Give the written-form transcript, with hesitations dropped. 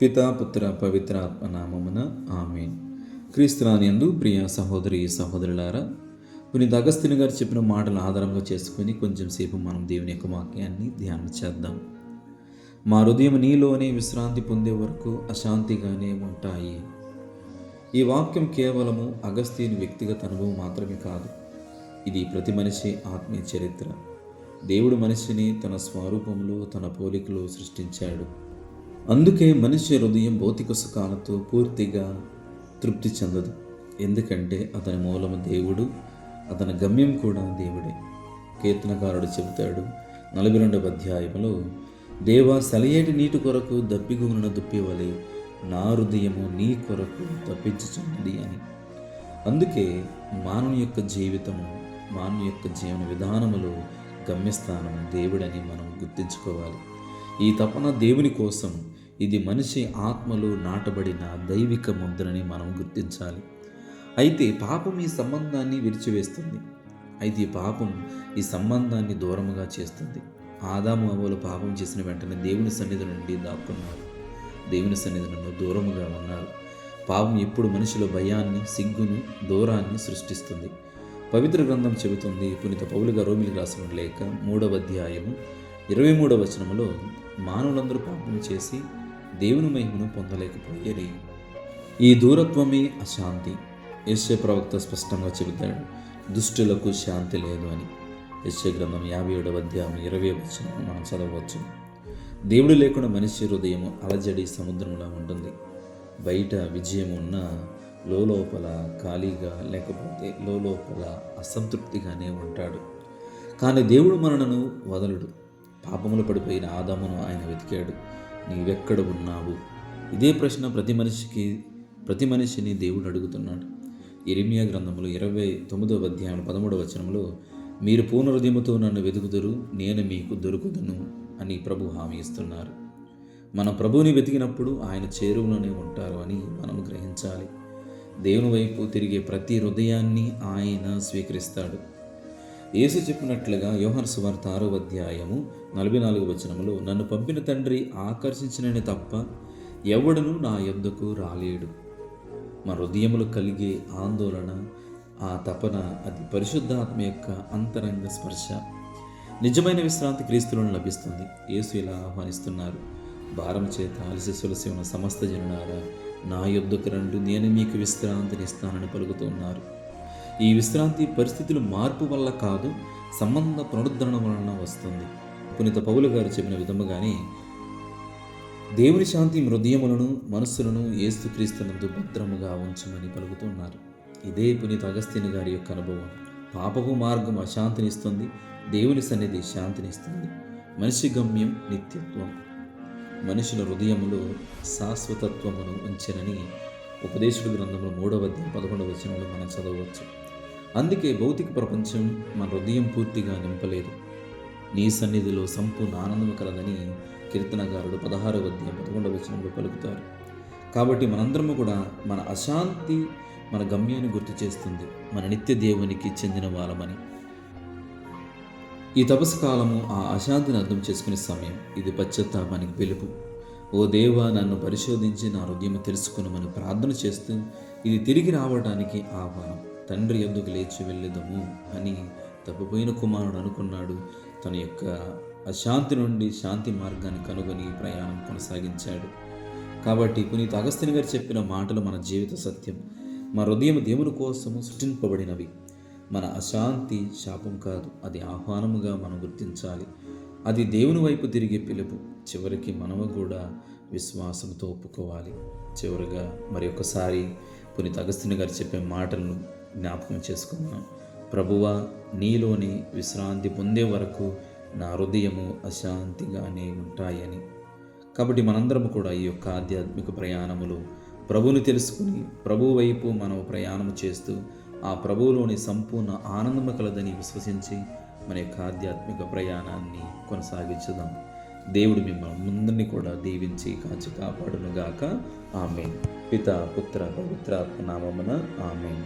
పితా పుత్ర పవిత్రాత్మ నామమున ఆమేన్. క్రీస్తునందు ప్రియ సహోదరి సహోదరులారా, పునీత అగస్తిని గారు చెప్పిన మాటలు ఆధారంగా చేసుకుని కొంచెం సేపు మనం దేవుని యొక్క వాక్యాన్ని ధ్యానం చేద్దాం. మా హృదయం నీలోనే విశ్రాంతి పొందే వరకు అశాంతిగానే ఉంటాయి. ఈ వాక్యం కేవలము అగస్తిని వ్యక్తిగత అనుభవం మాత్రమే కాదు, ఇది ప్రతి మనిషి ఆత్మీయ చరిత్ర. దేవుడు మనిషిని తన స్వరూపంలో తన పోలికలో సృష్టించాడు. అందుకే మనిషి హృదయం భౌతిక సుఖాలతో పూర్తిగా తృప్తి చెందదు. ఎందుకంటే అతని మూలము దేవుడు, అతని గమ్యం కూడా దేవుడే. కీర్తనకారుడు చెబుతాడు 42వ అధ్యాయంలో, దేవా సెలయేటి నీటి కొరకు దప్పిగొనిన దుప్పివలె నా హృదయము నీ కొరకు తప్పించుచున్నది అని. అందుకే మానవుని యొక్క జీవితము, మానవుని యొక్క జీవన విధానములో గమ్యస్థానం దేవుడని మనం గుర్తించుకోవాలి. ఈ తపన దేవుని కోసం, ఇది మనిషి ఆత్మలో నాటబడిన దైవిక ముద్రని మనం గుర్తించాలి. అయితే పాపం ఈ సంబంధాన్ని విరిచివేస్తుంది. అయితే పాపం ఈ సంబంధాన్ని దూరముగా చేస్తుంది. ఆదాము అవ్వలు పాపం చేసిన వెంటనే దేవుని సన్నిధి నుండి దాక్కున్నారు, దేవుని సన్నిధి నుండి దూరముగా ఉన్నారు. పాపం ఎప్పుడు మనిషిలో భయాన్ని, సిగ్గును, దూరాన్ని సృష్టిస్తుంది. పవిత్ర గ్రంథం చెబుతుంది, పునీత పౌలు గారు రోమీయులకు రాసిన లేఖ 3వ అధ్యాయము 23వ వచనములో, మానవులందరూ పాపం చేసి దేవుని మహిమను పొందలేకపోయేరి. ఈ దూరత్వమే అశాంతి. యెషయా ప్రవక్త స్పష్టంగా చెబుతాడు, దుష్టులకు శాంతి లేదు అని. యెషయా గ్రంథం 57వ అధ్యాయం 20వ వచనం మనం చదవవచ్చు. దేవుడు లేకుండా మనిషి హృదయం అలజడి సముద్రంలా ఉంటుంది. బయట విజయం ఉన్న లోపల ఖాళీగా, లేకపోతే లోపల అసంతృప్తిగానే ఉంటాడు. కానీ దేవుడు మనలను వదలడు. పాపములు పడిపోయిన ఆదామును ఆయన వెతికాడు, నీవెక్కడ ఉన్నావు? ఇదే ప్రశ్న ప్రతి మనిషిని దేవుడు అడుగుతున్నాడు. ఇర్మియా గ్రంథంలో 29వ అధ్యాయం 13వ వచనంలో, మీరు పూర్ణ హృదయముతో నన్ను వెతుకుదురు, నేను మీకు దొరుకుదును అని ప్రభు హామీ ఇస్తున్నారు. మన ప్రభువుని వెతికినప్పుడు ఆయన చేరువలోనే ఉంటారు అని మనం గ్రహించాలి. దేవుని వైపు తిరిగే ప్రతి హృదయాన్ని ఆయన స్వీకరిస్తాడు. యేసు చెప్పినట్లుగా యోహాను సువార్త 6వ అధ్యాయము 44వ వచనములో, నన్ను పంపిన తండ్రి ఆకర్షించినని తప్ప ఎవడును నా యొద్దకు రాలేడు. మన హృదయములు కలిగే ఆందోళన, ఆ తపన, అది పరిశుద్ధాత్మ యొక్క అంతరంగ స్పర్శ. నిజమైన విశ్రాంతి క్రీస్తులోనే లభిస్తుంది. యేసు ఇలా ఆహ్వానిస్తున్నారు, భారం చేత అలసి సొలసి ఉన్న సమస్త జనులారా నా యొద్దకు రండు, నేను మీకు విశ్రాంతిని ఇస్తానని పలుకుతున్నారు. ఈ విశ్రాంతి పరిస్థితుల మార్పు వల్ల కాదు, సంబంధ పునరుద్ధరణ వలన వస్తుంది. పునీత పౌలు గారు చెప్పిన విధముగానే దేవుని శాంతి హృదయములను, మనస్సులను యేసుక్రీస్తునందు భద్రముగా ఉంచమని పలుకుతున్నారు. ఇదే పునీత అగస్తిని గారి యొక్క అనుభవం. పాపపు మార్గం అశాంతినిస్తుంది, దేవుని సన్నిధి శాంతినిస్తుంది. మనిషి గమ్యం నిత్యత్వం. మనుషుల హృదయములో శాశ్వతత్వమును ఉంచెనని ఉపదేశుడు గ్రంథంలో 3వ అధ్యాయం 11వ వచనంలో మనం చదవవచ్చు. అందుకే భౌతిక ప్రపంచం మన హృదయం పూర్తిగా నింపలేదు. నీ సన్నిధిలో సంపూర్ణ ఆనందము కలదని కీర్తనకారుడు 16వ అధ్యాయం 11వ వచనంలో పలుకుతారు. కాబట్టి మనందరము కూడా మన అశాంతి మన గమ్యాన్ని గుర్తు చేస్తుంది, మన నిత్య దేవునికి చెందిన వాళ్ళమని. ఈ తపస్సు కాలము ఆ అశాంతిని అర్థం చేసుకునే సమయం. ఇది పశ్చాత్తాపానికి పిలుపు. ఓ దేవా, నన్ను పరిశోధించి నా హృదయం తెలుసుకునమని ప్రార్థన చేస్తూ ఇది తిరిగి రావడానికి ఆహ్వానం. తండ్రి యొద్దకు లేచి వెళ్ళేదము అని తప్పిపోయిన కుమారుడు అనుకున్నాడు. తన యొక్క అశాంతి నుండి శాంతి మార్గాన్ని కనుగొని ప్రయాణం కొనసాగించాడు. కాబట్టి పునీత అగస్తిని గారు చెప్పిన మాటలు మన జీవిత సత్యం. మన హృదయం దేవుని కోసము సృష్టింపబడినవి. మన అశాంతి శాపం కాదు, అది ఆహ్వానముగా మనం గుర్తించాలి. అది దేవుని వైపు తిరిగే పిలుపు. చివరికి మనము కూడా విశ్వాసంతో ఒప్పుకోవాలి. చివరిగా మరి ఒకసారి పునీత అగస్తిని గారు చెప్పే మాటలను జ్ఞాపకం చేసుకున్నాం. ప్రభువా, నీలోని విశ్రాంతి పొందే వరకు నా హృదయము అశాంతిగానే ఉంటాయని. కాబట్టి మనందరము కూడా ఈ యొక్క ఆధ్యాత్మిక ప్రయాణములో ప్రభువుని తెలుసుకుని ప్రభు వైపు మనం ప్రయాణము చేస్తూ ఆ ప్రభువులోని సంపూర్ణ ఆనందము కలదని విశ్వసించి మన యొక్క ఆధ్యాత్మిక ప్రయాణాన్ని కొనసాగించుదాం. దేవుడు మిమ్మల్ని ముందుని కూడా దీవించి కాచి కాపాడునుగాక. ఆమేన్. పితా పుత్ర పవిత్రాత్మ నామమున ఆమేన్.